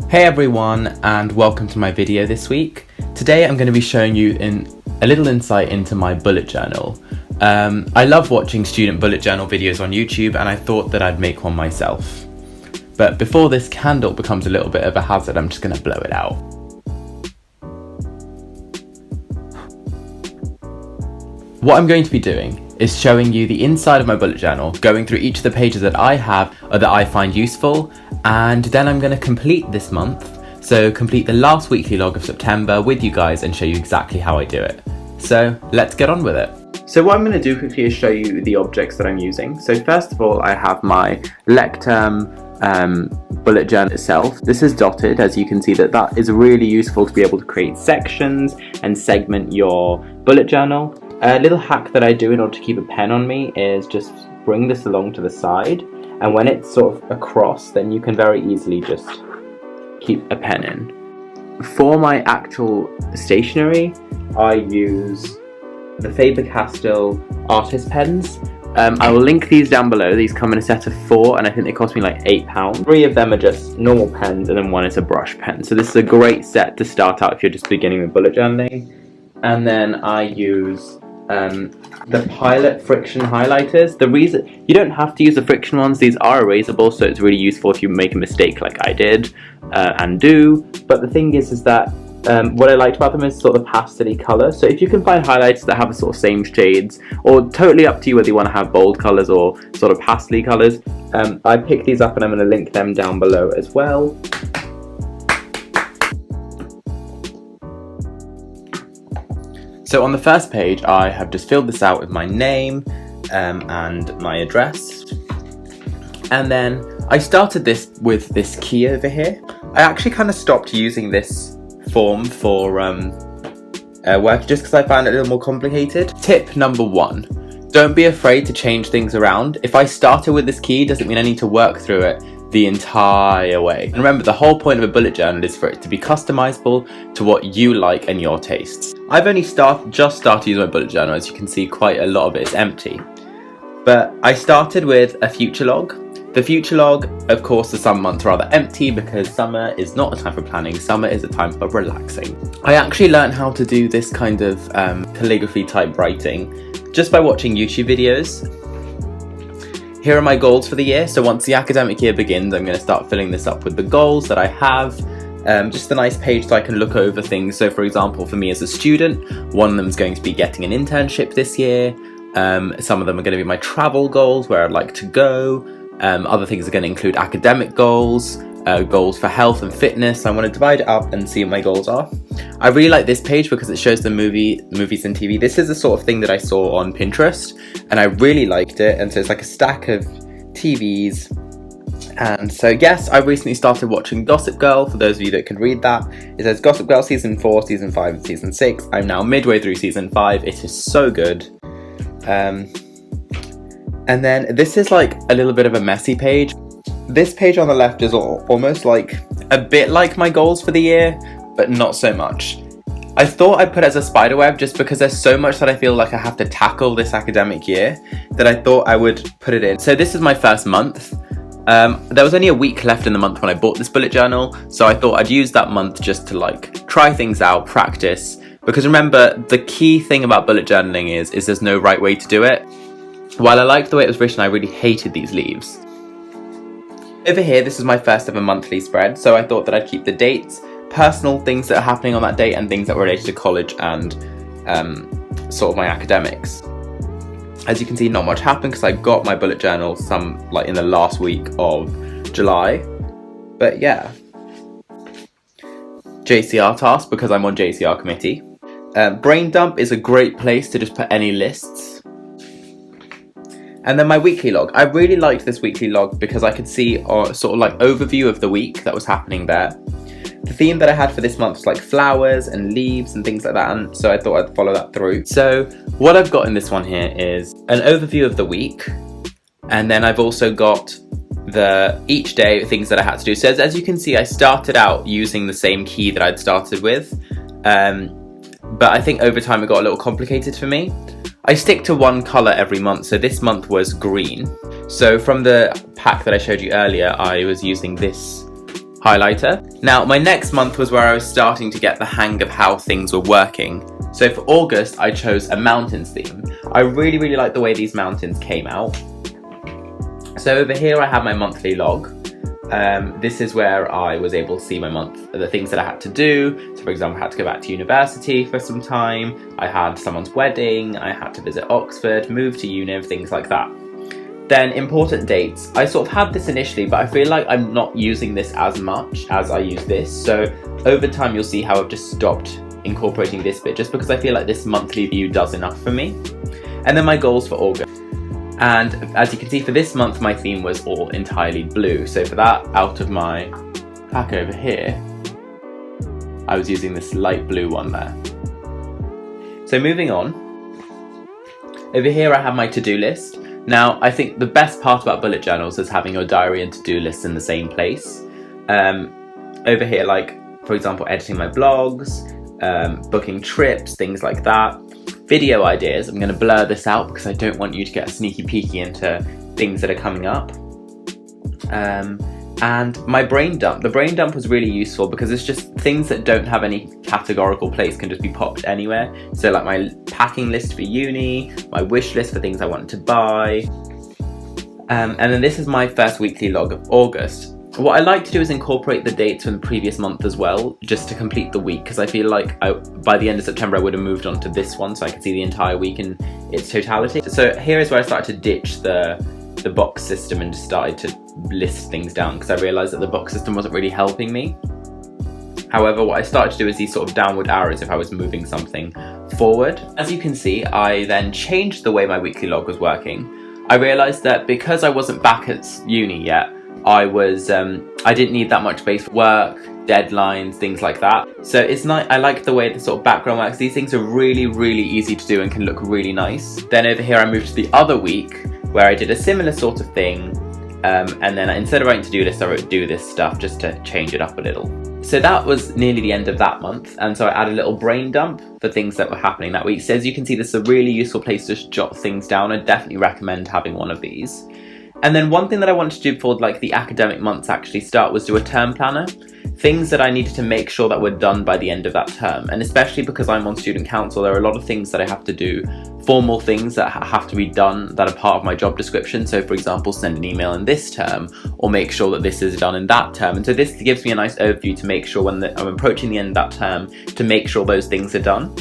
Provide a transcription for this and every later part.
Hey everyone, and welcome to my video this week. Today I'm going to be showing you a little insight into my bullet journal. I love watching student bullet journal videos on YouTube, and I thought that I'd make one myself. But before this candle becomes a little bit of a hazard, I'm just going to blow it out. What I'm going to be doing is showing you the inside of my bullet journal, going through each of the pages that I have or that I find useful, and then I'm going to complete this month, so complete the last weekly log of September with you guys and show you exactly how I do it. So let's get on with it. So what I'm going to do quickly is show you the objects that I'm using. So first of all, I have my Lecterm bullet journal itself. This is dotted, as you can see that is really useful to be able to create sections and segment your bullet journal. A little hack that I do in order to keep a pen on me is just bring this along to the side, and when it's sort of across, then you can very easily just keep a pen in. For my actual stationery, I use the Faber-Castell artist pens. I will link these down below. These come in a set of 4, and I think they cost me like £8. 3 of them are just normal pens, and then 1 is a brush pen. So this is a great set to start out if you're just beginning with bullet journaling. And then I use the Pilot friction highlighters. The reason you don't have to use the friction ones, these are erasable, so it's really useful if you make a mistake like I did and do. But the thing is that what I liked about them is sort of the pastel-y colour. So if you can find highlighters that have the sort of same shades, or totally up to you whether you want to have bold colours or sort of pastel-y colours, I picked these up and I'm going to link them down below as well. So on the first page, I have just filled this out with my name and my address. And then I started this with this key over here. I actually kind of stopped using this form for work just because I found it a little more complicated. Tip number 1, don't be afraid to change things around. If I started with this key, doesn't mean I need to work through it the entire way. And remember, the whole point of a bullet journal is for it to be customizable to what you like and your tastes. I've only just started using my bullet journal. As you can see, quite a lot of it is empty. But I started with a future log. The future log, of course, the summer months are rather empty because summer is not a time for planning. Summer is a time for relaxing. I actually learned how to do this kind of calligraphy type writing just by watching YouTube videos. Here are my goals for the year. So once the academic year begins, I'm going to start filling this up with the goals that I have. Just a nice page so I can look over things. So for example, for me as a student, one of them is going to be getting an internship this year. Some of them are going to be my travel goals, where I'd like to go. Other things are going to include academic goals, goals for health and fitness. I want to divide it up and see what my goals are. I really like this page because it shows the movies and TV. This is the sort of thing that I saw on Pinterest, and I really liked it. And so it's like a stack of TVs. And so yes, I recently started watching Gossip Girl. For those of you that can read that, it says Gossip Girl season 4, season 5, and season 6. I'm now midway through season 5. It is so good. And then this is like a little bit of a messy page. This page on the left is almost like a bit like my goals for the year, but not so much. I thought I'd put it as a spiderweb just because there's so much that I feel like I have to tackle this academic year that I thought I would put it in. So this is my first month. There was only a week left in the month when I bought this bullet journal, so I thought I'd use that month just to like try things out, practice. Because remember, the key thing about bullet journaling is there's no right way to do it. While I liked the way it was written, I really hated these leaves. Over here, this is my first ever monthly spread, so I thought that I'd keep the dates, personal things that are happening on that date, and things that were related to college and sort of my academics. As you can see, not much happened because I got my bullet journal in the last week of July. But yeah. JCR task, because I'm on JCR committee. Brain dump is a great place to just put any lists. And then my weekly log. I really liked this weekly log because I could see a sort of like overview of the week that was happening there. The theme that I had for this month was like flowers and leaves and things like that, and so I thought I'd follow that through. So what I've got in this one here is an overview of the week, and then I've also got each day things that I had to do. So as you can see, I started out using the same key that I'd started with, but I think over time it got a little complicated for me. I stick to one colour every month, so this month was green. So from the pack that I showed you earlier, I was using this highlighter. Now, my next month was where I was starting to get the hang of how things were working. So for August, I chose a mountains theme. I really like the way these mountains came out. So over here I have my monthly log. This is where I was able to see my month, the things that I had to do. So for example, I had to go back to university for some time, I had someone's wedding, I had to visit Oxford, move to uni, things like that. Then important dates. I sort of had this initially, but I feel like I'm not using this as much as I use this. So over time you'll see how I've just stopped incorporating this bit, just because I feel like this monthly view does enough for me. And then my goals for August. And as you can see, for this month my theme was all entirely blue. So for that, out of my pack over here, I was using this light blue one there. So moving on, over here I have my to-do list. Now, I think the best part about bullet journals is having your diary and to-do lists in the same place. Over here, like, for example, editing my blogs, booking trips, things like that. Video ideas, I'm going to blur this out because I don't want you to get a sneaky peeky into things that are coming up. And my brain dump. The brain dump was really useful because it's just things that don't have any categorical place can just be popped anywhere. So like my packing list for uni, my wish list for things I wanted to buy. And then this is my first weekly log of August. What I like to do is incorporate the dates from the previous month as well, just to complete the week, because I feel like by the end of September I would have moved on to this one so I could see the entire week in its totality. So here is where I started to ditch the box system and just started to list things down, because I realised that the box system wasn't really helping me. However, what I started to do is these sort of downward arrows if I was moving something forward. As you can see, I then changed the way my weekly log was working. I realised that because I wasn't back at uni yet, I didn't need that much space for work, deadlines, things like that. So it's nice. I like the way the sort of background works. These things are really easy to do and can look really nice. Then over here I moved to the other week where I did a similar sort of thing, and then instead of writing to-do list, I wrote do this stuff just to change it up a little. So that was nearly the end of that month, and so I added a little brain dump for things that were happening that week. So as you can see, this is a really useful place to just jot things down. I definitely recommend having one of these. And then one thing that I wanted to do before like the academic months actually start was do a term planner. Things that I needed to make sure that were done by the end of that term. And especially because I'm on student council, there are a lot of things that I have to do, formal things that have to be done that are part of my job description. So for example, send an email in this term, or make sure that this is done in that term. And so this gives me a nice overview to make sure when I'm approaching the end of that term, to make sure those things are done.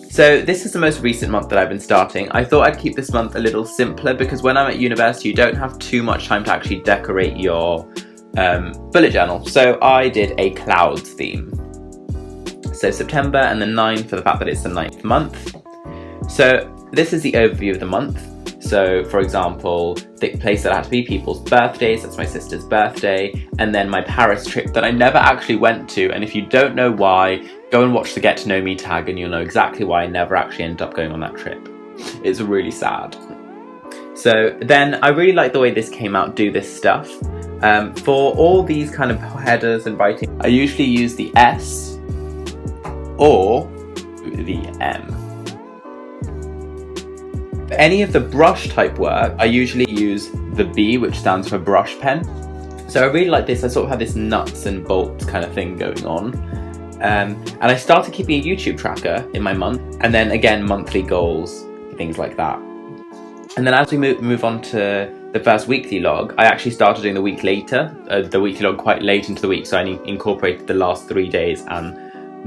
So this is the most recent month that I've been starting. I thought I'd keep this month a little simpler because when I'm at university, you don't have too much time to actually decorate your bullet journal. So I did a clouds theme. So September and the 9 for the fact that it's the 9th month. So this is the overview of the month. So for example, the place that I had to be, people's birthdays, that's my sister's birthday, and then my Paris trip that I never actually went to. And if you don't know why, go and watch the Get to Know Me tag and you'll know exactly why I never actually ended up going on that trip. It's really sad. So then I really like the way this came out, do this stuff. For all these kind of headers and writing, I usually use the S or the M. For any of the brush type work, I usually use the B, which stands for brush pen. So I really like this. I sort of have this nuts and bolts kind of thing going on. And I started keeping a YouTube tracker in my month, and then again, monthly goals, things like that. And then as we move on to the first weekly log, I actually started doing the week later, the weekly log quite late into the week, so I incorporated the last 3 days and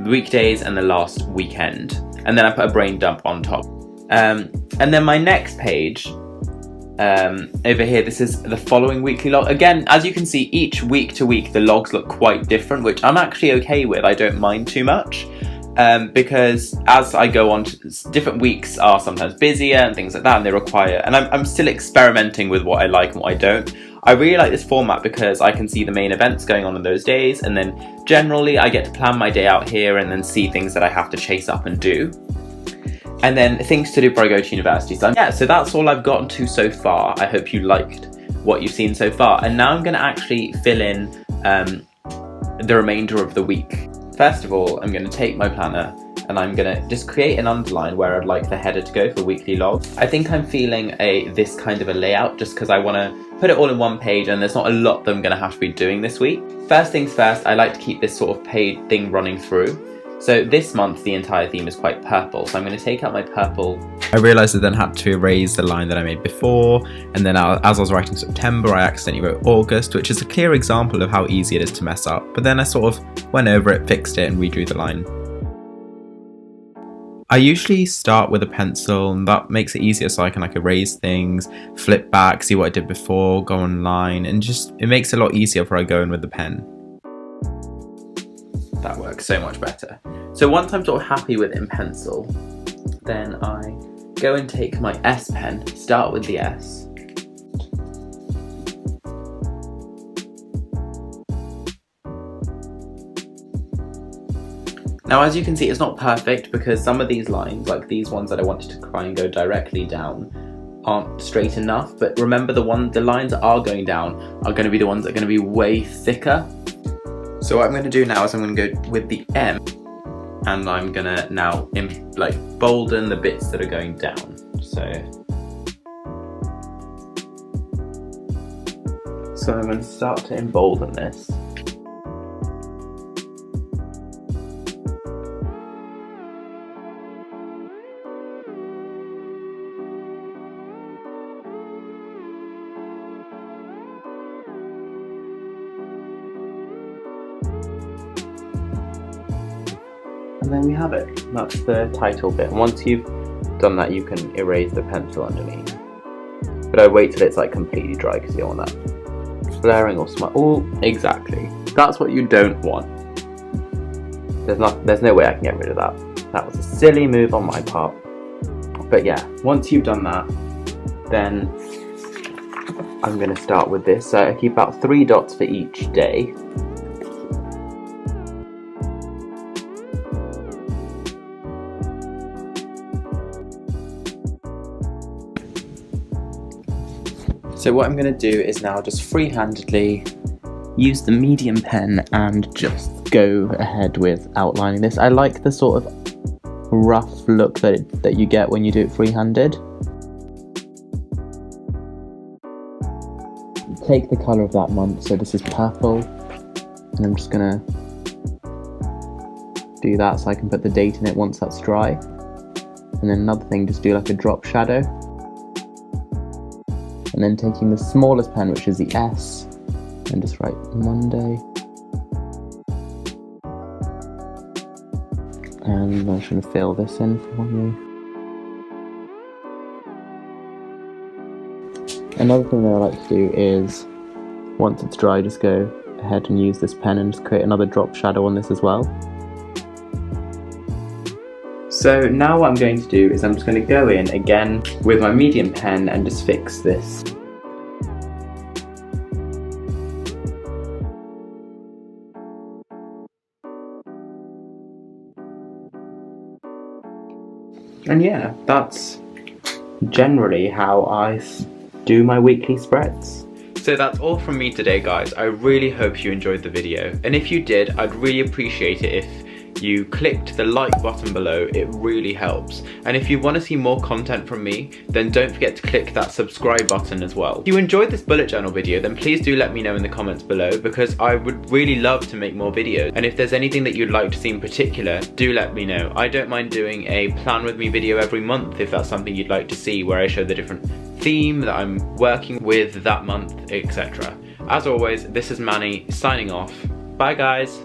the weekdays and the last weekend. And then I put a brain dump on top. And then my next page, over here, this is the following weekly log. Again, as you can see, each week to week, the logs look quite different, which I'm actually okay with. I don't mind too much. Because as I go on, different weeks are sometimes busier and things like that, and they require, and I'm still experimenting with what I like and what I don't. I really like this format because I can see the main events going on in those days, and then generally I get to plan my day out here and then see things that I have to chase up and do. And then things to do before I go to university. So yeah, so that's all I've gotten to so far. I hope you liked what you've seen so far. And now I'm going to actually fill in the remainder of the week. First of all, I'm going to take my planner and I'm going to just create an underline where I'd like the header to go for weekly logs. I think I'm feeling this kind of a layout just because I want to put it all in one page and there's not a lot that I'm going to have to be doing this week. First things first, I like to keep this sort of paid thing running through. So this month the entire theme is quite purple, so I'm going to take out my purple. I realised I then had to erase the line that I made before, and then as I was writing September I accidentally wrote August, which is a clear example of how easy it is to mess up, but then I sort of went over it, fixed it and redrew the line. I usually start with a pencil and that makes it easier so I can erase things, flip back, see what I did before, go online, and just it makes it a lot easier before I go in with the pen. That works so much better. So once I'm sort of happy with it in pencil, then I go and take my S pen, start with the S. Now as you can see, it's not perfect because some of these lines, like these ones that I wanted to try and go directly down, aren't straight enough, but remember the lines that are going down are going to be the ones that are going to be way thicker. So what I'm going to do now is I'm going to go with the M and I'm going to now bolden the bits that are going down. So I'm going to start to embolden this. And then we have it. That's the title bit. And once you've done that, you can erase the pencil underneath. But I wait till it's completely dry because you don't want that flaring or smudge. Oh, exactly. That's what you don't want. There's no way I can get rid of that. That was a silly move on my part. But yeah, once you've done that, then I'm going to start with this. So I keep about 3 dots for each day. So what I'm going to do is now just freehandedly use the medium pen and just go ahead with outlining this. I like the sort of rough look that you get when you do it freehanded. Take the colour of that month, so this is purple, and I'm just going to do that so I can put the date in it once that's dry. And then another thing, just do a drop shadow. And then taking the smallest pen, which is the S, and just write Monday. And I'm just going to fill this in for you. Another thing that I like to do is, once it's dry, just go ahead and use this pen and just create another drop shadow on this as well. So now what I'm going to do is I'm just going to go in again with my medium pen and just fix this. And yeah, that's generally how I do my weekly spreads. So that's all from me today, guys. I really hope you enjoyed the video, and if you did, I'd really appreciate it if you clicked the like button below. It really helps. And if you want to see more content from me, then don't forget to click that subscribe button as well. If you enjoyed this bullet journal video, then please do let me know in the comments below, because I would really love to make more videos. And if there's anything that you'd like to see in particular, do let me know. I don't mind doing a plan with me video every month if that's something you'd like to see, where I show the different theme that I'm working with that month, etc. As always, this is Manny signing off. Bye guys.